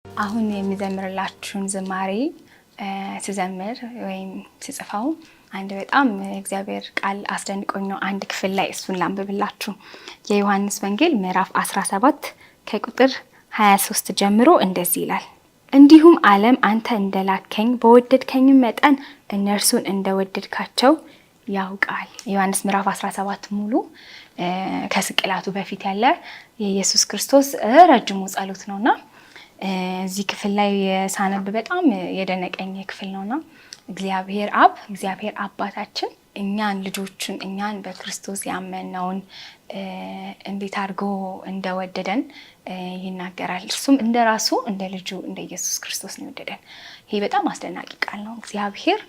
አሁን የሚዘምርላችሁን ዝማሬ ስዘምር ወይም ስጽፈው አንድ በጣም እግዚአብሔር ቃል አስደንቆኝ ነው። አንድ ክፍል ላይ እሱን ላንብብላችሁ። የዮሐንስ ወንጌል ምዕራፍ 17 ከቁጥር 23 ጀምሮ እንደዚህ ይላል። እንዲሁም ዓለም አንተ እንደላከኝ በወደድከኝ መጠን እነርሱን እንደወደድካቸው ያውቃል። ዮሐንስ ምዕራፍ 17 ሙሉ ከስቅላቱ በፊት ያለ የኢየሱስ ክርስቶስ ረጅሙ ጸሎት ነውና እዚህ ክፍል ላይ ሳነብ በጣም የደነቀኝ ክፍል ነውና እግዚአብሔር አብ እግዚአብሔር አባታችን እኛን ልጆቹን እኛን በክርስቶስ ያመነውን እንዴት አድርጎ እንደወደደን ይናገራል። እርሱም እንደራሱ እንደ ልጁ እንደ ኢየሱስ ክርስቶስ ነው የወደደን። ይሄ በጣም አስደናቂ ቃል ነው። እግዚአብሔር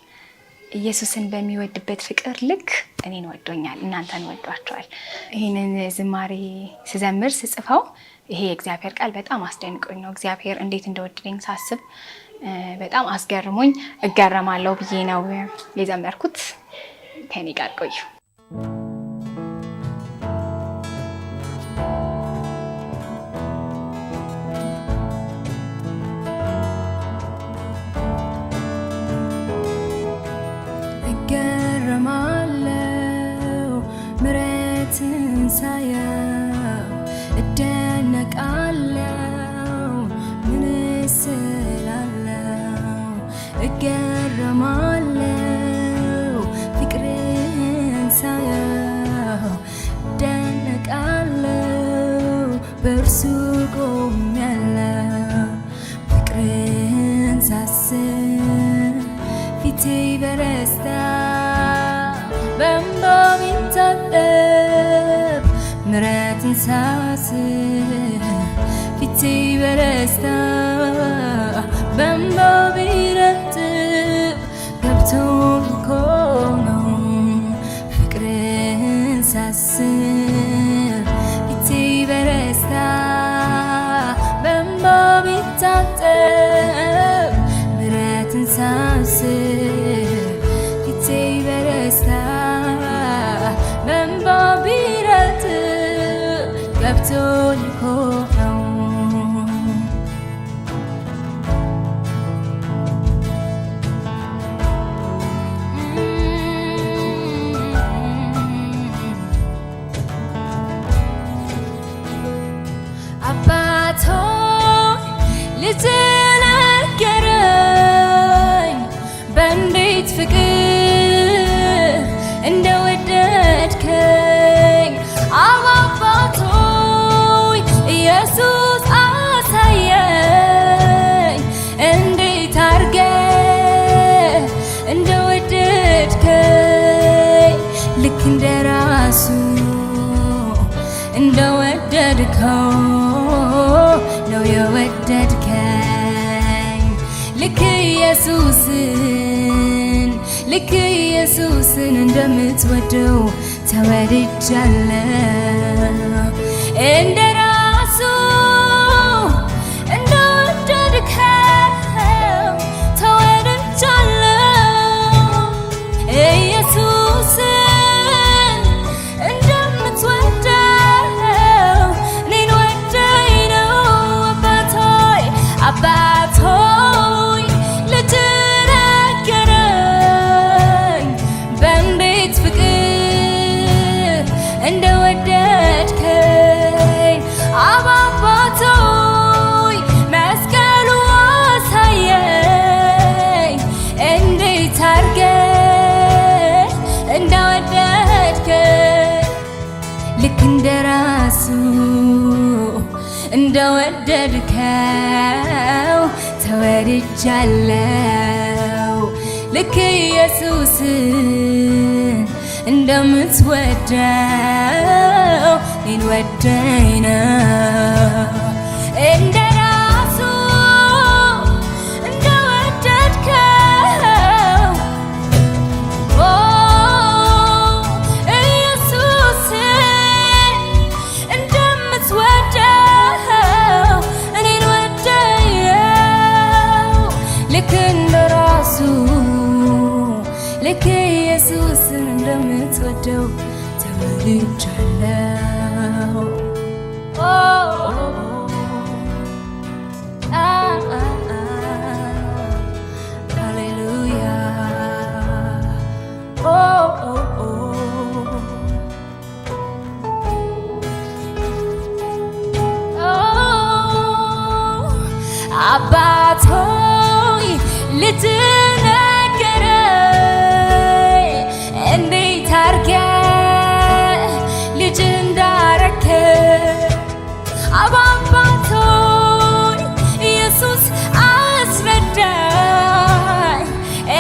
ኢየሱስን በሚወድበት ፍቅር ልክ እኔን ወዶኛል፣ እናንተን ወዷቸዋል። ይሄንን ዝማሬ ስዘምር ስጽፈው ይሄ እግዚአብሔር ቃል በጣም አስደንቆኝ ነው። እግዚአብሔር እንዴት እንደወደደኝ ሳስብ በጣም አስገርሞኝ እገረማለሁ ብዬ ነው የዘመርኩት። ከኔ ጋር ቆዩ። እገረማለሁ ምሕረትን ሳየው እደነቃለሁ ምን ስላለው እገረማለሁ ፍቅርን ሳየው እደነቃለሁ በእርሱ ቆሜያለሁ ፍቅርን ሳስብ ፊቴ በደስታ በእንባ ቢታጠብ ምሕረትን ሳስብ ፊቴ በደስታ በእንባ ቢረጥብ ገብቶኝ እኮ ነው ፍቅርን ሳስብ ፊቴ በደስታ በእንባ ቢታጠብ ምሕረትን ሳስብ ፊቴ በደስታ በእንባ ቢረጥብ ገብቶኝ እኮ ነው። አባት ሆይ ልጅህን ነገረኝ በእንዴት ፍቅር እንደወደድከኝ። አባት ሆይ ኢየሱስ አሳየኝ እንዴት አድርገህ እንደወደድከኝ። ልክ እንደራሱ እንደወደድከው ነው የወደድከኝ። ልክ ኢየሱስን እንደምትወደው ተወድጃለሁ። እንደራሱ እንደወደድከው ተወድጃለሁ። ኢየሱስን እንደምትወደው እኔን ወደኝ ነው። አባት ሆይ ልጅህን ነገረኝ በእንዴት ፍቅር እንደወደድከኝ። አባት ሆይ መስቀሉ አሳየኝ እንዴት አድርገህ እንደወደድከኝ። ልክ እንደራሱ እንደወደድከው ተወድጃለሁ። ልክ ኢየሱስን እንደምትወደው እኔን ወደኝ ነው። እንደራሱ እንደወደድከው ኢየሱስን እንደምትወደው እኔን ወደኝ ነው። ልክ እንደራሱ ልክ ኢየሱስን እንደምትወደው ተወድጃለሁ። አባት ሆይ ልትነገረኝ እንዴት አድርገህ ልጅ እንዳረከኝ አባት ሆይ ኢየሱስ አስረዳኝ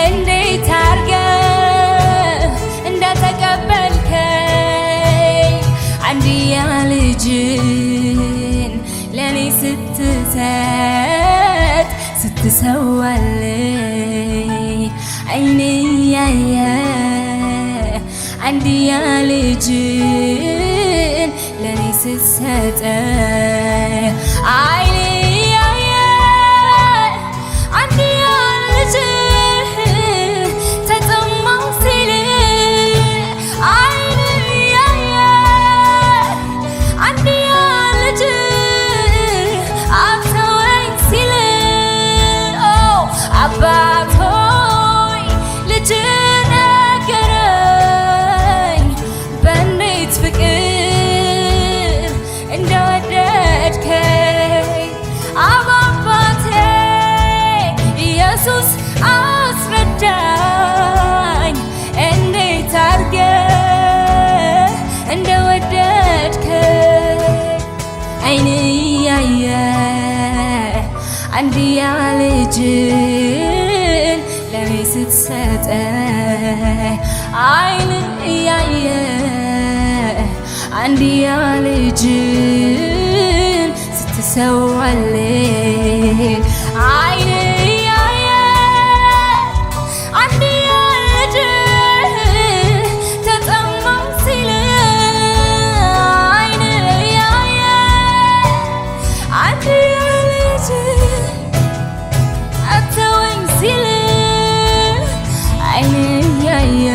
እንዴት አድርገህ እንደተቀበልከኝ አንድያ ልጅን ለኔ ስትሰዋልኝ ዓይኔ ያየ አንድያ ልጅን ለኔ ስትሰጠኝ ዓይኔ ያየ አንድያ ልጅን ተጠማሁ ሲል ዓይኔ ያየ አንድያ ልጅን አተወኝ ሲል አባት ሆይ ልጅ ነገረኝ በእንዴት ፍቅር እንደወደድከኝ አባቴ ኢየሱስ አስረዳኝ እንዴት አድርገህ እንደወደድከኝ ዓይኔ ያየ አንድያ ልጅን ለኔ ስትሰጠኝ ዓይን ያየ አንድያ ልጅን ስትሰዋልኝ ዓይን ያየ አንድያ ልጅን ተጠማሁ ሲል ዓይን ያየ አንድያ ልጅን አተወኝ ሲል ዓይን ያየ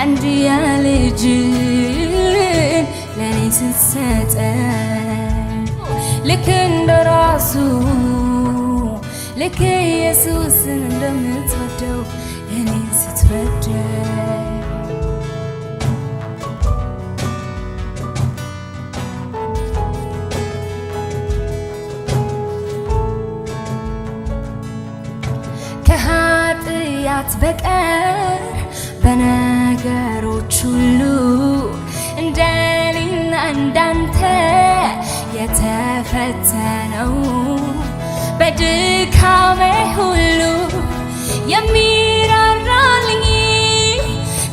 አንድያ ልጅን ለኔ ስትሰጠኝ ልክ እንደራሱ ልክ ኢየሱስን እንደምትወደው እኔን ስትወደኝ ከኃጢአት በቀር በነገሮች ሁሉ እንደኔና እንዳንተ የተፈተነው በድካሜ ሁሉ የሚራራልኝ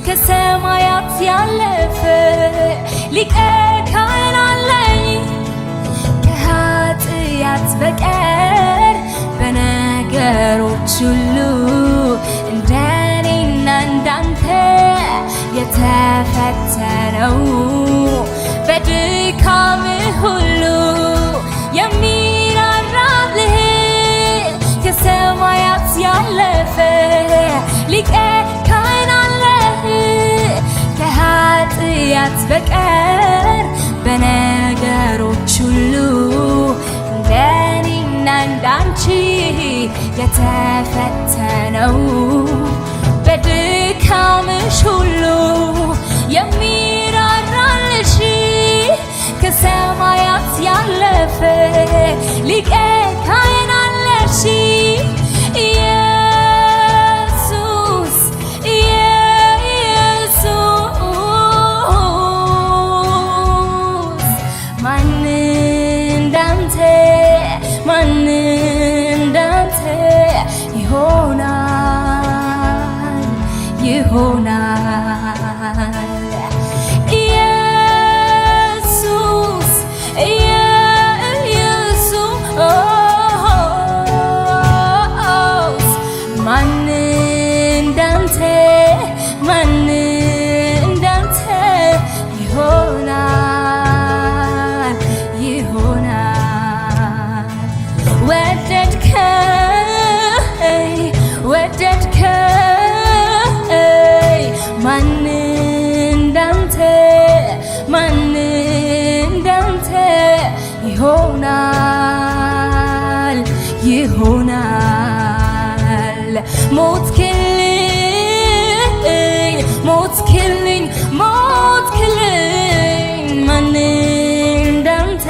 ከሰማያት ያለፈ ሊቀ ካህን አለኝ ከኃጢአት በቀር በነገሮች ሁሉ እንደኔና እንዳንተ የተፈተነው በድካም ሁሉ የሚራራልህ ከሰማያት ያለፈ ሊቀ ካህን አለህ ከኃጢአት በቀር በነገሮች ሁሉ እንደኔና እንዳንቺ የተፈተነው በድካምሽ ሁሉ የሚራራልሽ ከሰማያት ያለፈ ሊቀ ካህን አለሽ ኢየሱስ ኢየሱስ ማን እንዳንተ ይሆናል ኢየሱስ ኢየሱስ ማን እንዳንተ ይሆናል ወደድከኝ ማን እንዳንተ ይሆናል ሞትክልኝ ማን እንዳንተ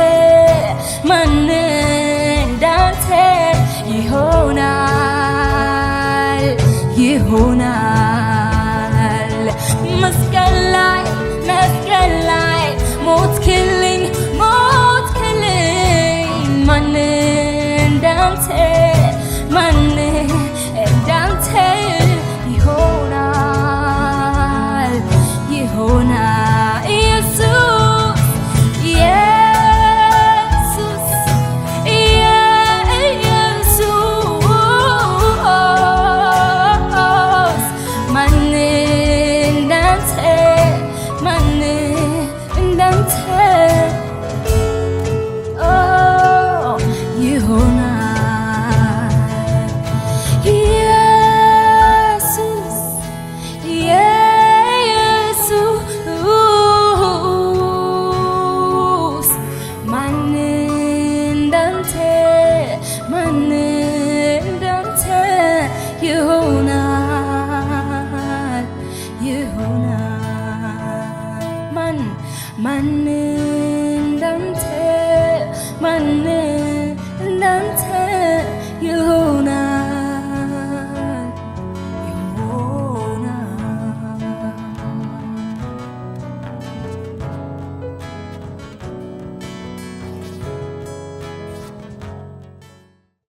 ይሆናል መስቀል ላይ ሞትክልኝ ማን እንዳንተ ይሆናል ኢየሱስ ማን እንዳንተ ይሆናል